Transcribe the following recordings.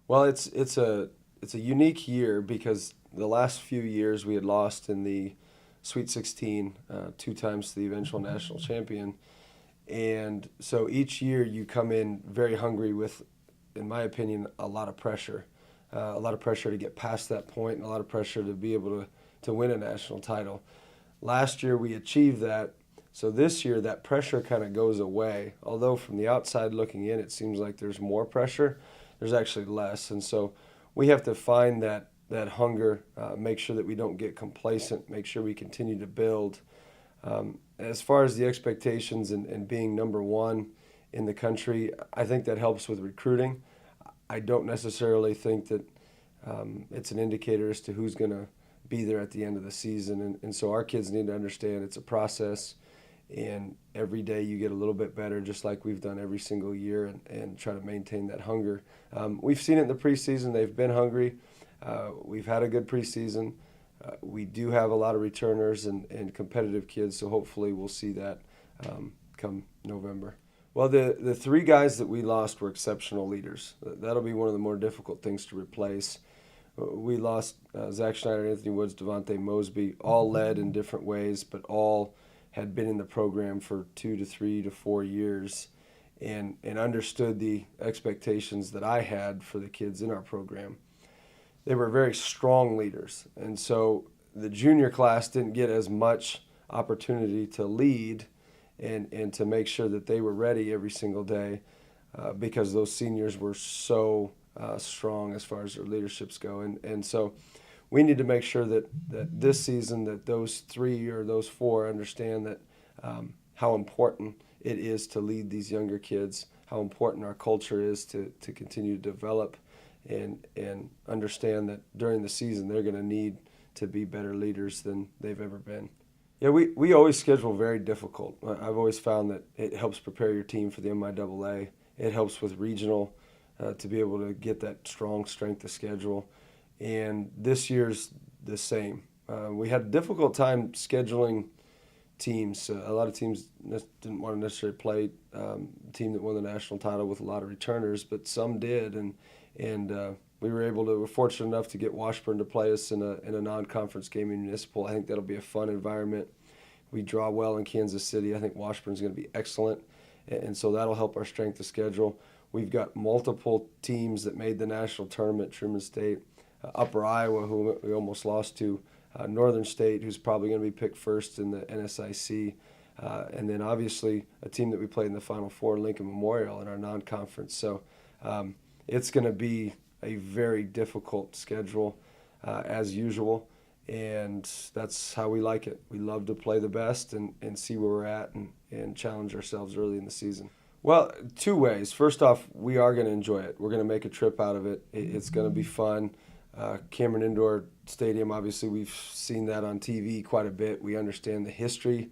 Well, it's a unique year because the last few years we had lost in the Sweet 16, two times to the eventual national champion, and so each year you come in very hungry with, in my opinion, a lot of pressure to get past that point, and a lot of pressure to be able to win a national title. Last year we achieved that. So this year that pressure kind of goes away. Although from the outside looking in, it seems like there's more pressure. There's actually less, and so we have to find that hunger. Make sure that we don't get complacent. Make sure we continue to build. As far as the expectations and being number one in the country, I think that helps with recruiting. I don't necessarily think that it's an indicator as to who's going to be there at the end of the season. And so our kids need to understand it's a process, and every day you get a little bit better, just like we've done every single year, and try to maintain that hunger. We've seen it in the preseason. They've been hungry. We've had a good preseason. We do have a lot of returners and competitive kids, so hopefully we'll see that come November. Well, the three guys that we lost were exceptional leaders. That'll be one of the more difficult things to replace. We lost Zach Schneider, Anthony Woods, Devontae Mosby, all led in different ways, but all had been in the program for 2 to 3 to 4 years and understood the expectations that I had for the kids in our program. They were very strong leaders, and so the junior class didn't get as much opportunity to lead and to make sure that they were ready every single day because those seniors were so strong as far as their leaderships go. And so we need to make sure that this season that those three or those four understand that how important it is to lead these younger kids, how important our culture is to continue to develop and understand that during the season they're going to need to be better leaders than they've ever been. Yeah, we always schedule very difficult. I've always found that it helps prepare your team for the MIAA. It helps with regional to be able to get that strong strength of schedule. And this year's the same. We had a difficult time scheduling teams. A lot of teams didn't want to necessarily play a team that won the national title with a lot of returners, but some did, and we were fortunate enough to get Washburn to play us in a non-conference game in Municipal. I think that'll be a fun environment. We draw well in Kansas City. I think Washburn's going to be excellent, and so that'll help our strength of schedule. We've got multiple teams that made the national tournament: Truman State, Upper Iowa, who we almost lost to, Northern State, who's probably going to be picked first in the NSIC, and then obviously a team that we played in the Final Four, Lincoln Memorial, in our non-conference. So it's going to be a very difficult schedule as usual, and that's how we like it. We love to play the best and see where we're at and challenge ourselves early in the season. Well, two ways. First off, we are going to enjoy it. We're going to make a trip out of it. It's going to be fun. Cameron Indoor Stadium, obviously we've seen that on TV quite a bit. We understand the history.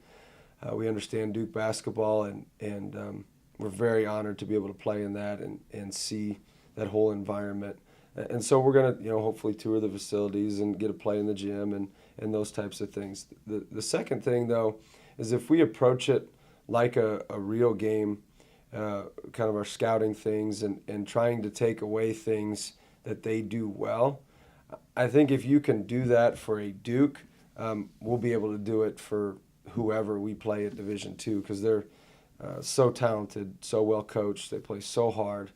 We understand Duke basketball, and we're very honored to be able to play in that and see that whole environment. And so we're going to, hopefully tour the facilities and get a play in the gym and those types of things. The second thing, though, is if we approach it like a real game, kind of our scouting things and trying to take away things that they do well, I think if you can do that for a Duke, we'll be able to do it for whoever we play at Division II, because they're so talented, so well coached, they play so hard,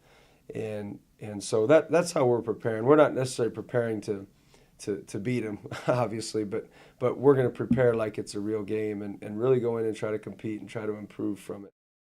and so that's how we're preparing. We're not necessarily preparing to beat them, obviously, but we're going to prepare like it's a real game and really go in and try to compete and try to improve from it.